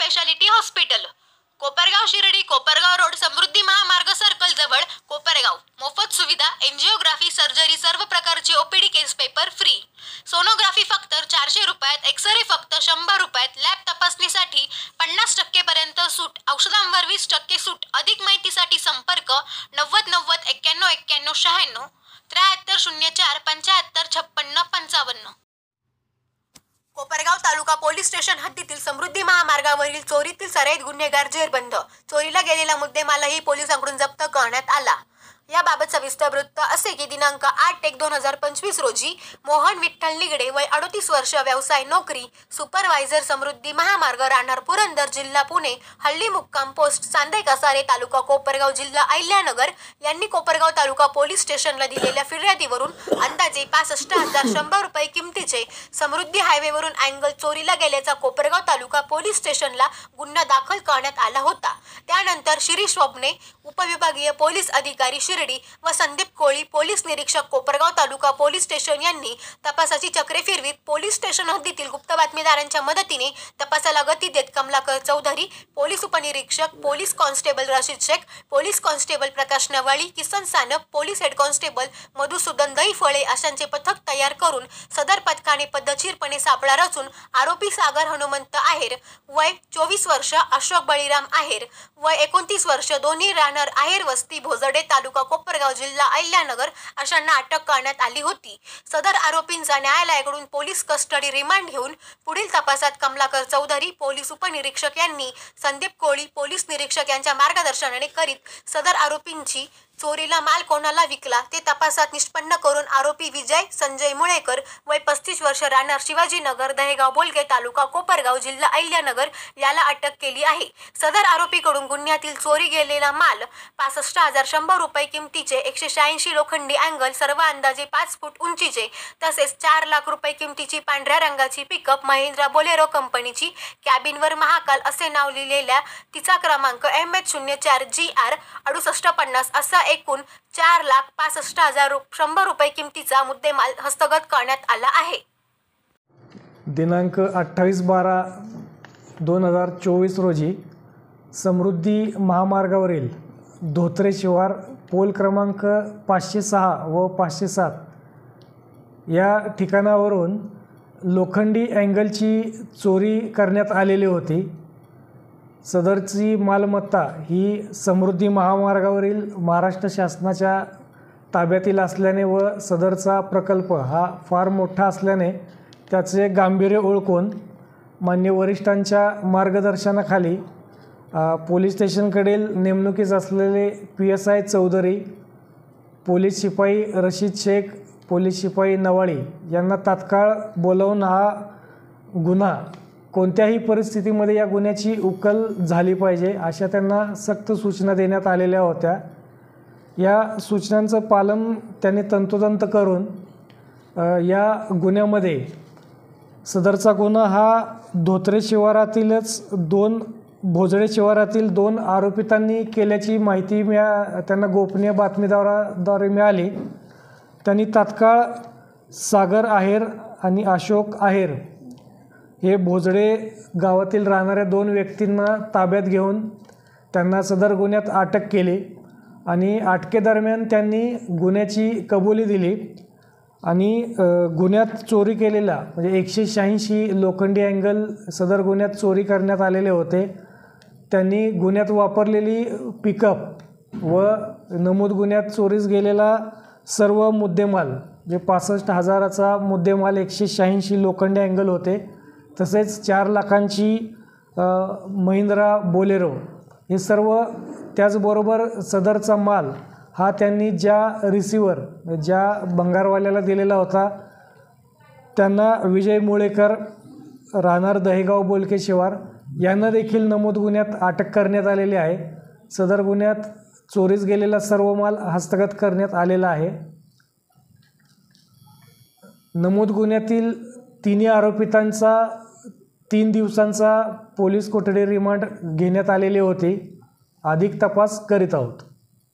Speciality hospital, Kopargaon Shirdi Kopargaon road, Samruddhi Mahamarg circle जवळ कोपरगाव। मोफत सुविधा, एंजिओग्राफी, सर्जरी, सर्व प्रकारचे ओपीडी, केस पेपर फ्री। सोनोग्राफी फक्त 400 रुपयात, एक्सरे फक्त 100 रुपयात, लॅब तपासणीसाठी 50% पर्यंत सूट, औषधांवर 20% सूट। अधिक माहितीसाठी संपर्क 90 90 91 91 96 73 04 75 56 55। कोपरगाव तालुका पोलीस स्टेशन हद्दीतील समृद्धी महामार्गावरील चोरीतील सराईत गुन्हेगार जेरबंद। चोरीला गेलेला मुद्देमालही पोलिसांकडून जप्त करण्यात आला। याबाबत सविस्तर वृत्त असे की दिनांक 8/1/2025 रोजी मोहन विठ्ठल निगडे, वय 38 वर्ष, व्यवसाय नोकरी, सुपरवायझर, समृद्धी महामार्ग, राहणार पुरंदर, जिल्हा पुणे, हल्ली मुक्काम पोस्ट सांदे कसारे, तालुका कोपरगाव, जिल्हा अहिल्यानगर यांनी कोपरगाव तालुका पोलीस स्टेशनला दिलेल्या फिर्यादीवरून अंदाजे 65,100 रुपये किमतीचे समृद्धी हायवेवरून अँगल चोरीला गेल्याचा कोपरगाव तालुका पोलीस स्टेशनला गुन्हा दाखल करण्यात आला होता। त्यानंतर श्री स्वप्ने, उपविभागीय पोलीस अधिकारी शिर्डी व संदीप कोळी, पोलीस निरीक्षक कोपरगाव तालुका पोलीस स्टेशन यांनी तपासाची चक्रे फिरवीत पोलीस स्टेशन हद्दीतील गुप्त बातमीदारांच्या मदतीने तपासाला गती देत कमलाकर चौधरी, पोलीस उपनिरीक्षक, police constable Rashid Shaikh, police constable Prakash Navali, Kisan Sanap, police head constable Madhusudan Dahiphale अशांचे पथक तयार करून सदर पथकाने पद्धतशीरपणे सापळा रचून आरोपी सागर हनुमंत आहेर, वय 24 वर्ष, अशोक बळीराम आहेर, वय 29 वर्ष, दोन्ही राहणार आहेर वस्ती भोजडे, तालुका कोपरगाव, जिल्हा अहिल्यानगर अशांना अटक करण्यात आली होती। सदर आरोपींचा न्यायालयाकडून पोलीस कस्टडी रिमांड घेऊन पुढील तपासात कमलाकर चौधरी, पोलीस उपनिरीक्षक यांनी संदीप कोळी, पोलीस निरीक्षक यांच्या मार्गदर्शनाने करीत सदर आरोपींची चोरीला माल कोणाला विकला ते तपासात निष्पन्न करून आरोपी विजय संजय मुळेकर, वय 35 वर्ष, राहणार शिवाजीनगर, दहेगाव बोलगे, तालुका कोपरगाव, जिल्हा अहिल्यानगर याला अटक केली आहे। सदर आरोपीकडून गुन्ह्यातील चोरी गेलेला माल 65,100 रुपये किमतीचे 186 लोखंडी अँगल, सर्व अंदाजे 5 फूट उंचीचे, तसेच 4 लाख रुपये किमतीची पांढऱ्या रंगाची पिकअप महिंद्रा बोलेरो कंपनीची, कॅबिनवर महाकाल असे नाव लिहिलेल्या, तिचा क्रमांक MH04GR 6850 असा एकूण 4,65,100 रुपये किमतीचा मुद्देमाल हस्तगत करण्यात आला आहे। दिनांक 28/12/2024 रोजी समृद्धी महामार्गावरील धोत्रे शिवार पोल क्रमांक 506 व 507 या ठिकाणावरून लोखंडी अँगलची चोरी करण्यात आलेली होती। सदरची मालमत्ता ही समृद्धी महामार्गावरील महाराष्ट्र शासनाच्या ताब्यातील असल्याने व सदरचा प्रकल्प हा फार मोठा असल्याने त्याचे गांभीर्य ओळखून मान्य वरिष्ठांच्या मार्गदर्शनाखाली पोलीस स्टेशनकडील नेमणुकीस असलेले PSI चौधरी, पोलीस शिपाई रशीद शेख, पोलीस शिपाई नवाळी यांना तात्काळ बोलावून हा गुन्हा कोणत्याही परिस्थितीमध्ये या गुन्ह्याची उकल झाली पाहिजे अशा त्यांना सक्त सूचना देण्यात आलेल्या होत्या। या सूचनांचं पालन त्यांनी तंतोतंत करून या गुन्ह्यामध्ये सदरचा गुन्हा हा धोत्रे शिवारातीलच भोजडे शिवारातील 2 आरोपितांनी केल्याची माहिती त्यांना गोपनीय बातमीदाराद्वारे मिळाली। त्यांनी तात्काळ सागर आहेर आणि अशोक आहेर हे भोजडे गावातील राहणाऱ्या 2 व्यक्तींना ताब्यात घेऊन त्यांना सदर गुन्ह्यात अटक केली आणि अटकेदरम्यान त्यांनी गुन्ह्याची कबुली दिली आणि गुन्ह्यात चोरी केलेला म्हणजे 186 लोखंडी अँगल सदर गुन्ह्यात चोरी करण्यात आलेले होते। त्यांनी गुन्ह्यात वापरलेली पिकअप व नमूद गुन्ह्यात चोरीस गेलेला सर्व मुद्देमाल जे 65,000चा मुद्देमाल 186 लोखंडी अँगल होते, तसेच 4 लाखांची महिंद्रा बोलेरो हे सर्व, त्याचबरोबर सदरचा माल हा त्यांनी ज्या रिसिव्हर ज्या भंगारवाल्याला दिलेला होता त्यांना विजय मुळेकर, राहणार दहेगाव बोलके शिवार यांना देखील नमूद गुन्ह्यात अटक करण्यात आलेली आहे। सदर गुन्ह्यात चोरीस गेलेला सर्व माल हस्तगत करण्यात आलेला आहे। नमूद गुन्ह्यातील 3 आरोपितांचा 3 दिवसांचा पोलीस कोठडी रिमांड घेण्यात आलेली होती। अधिक तपास करीत आहोत।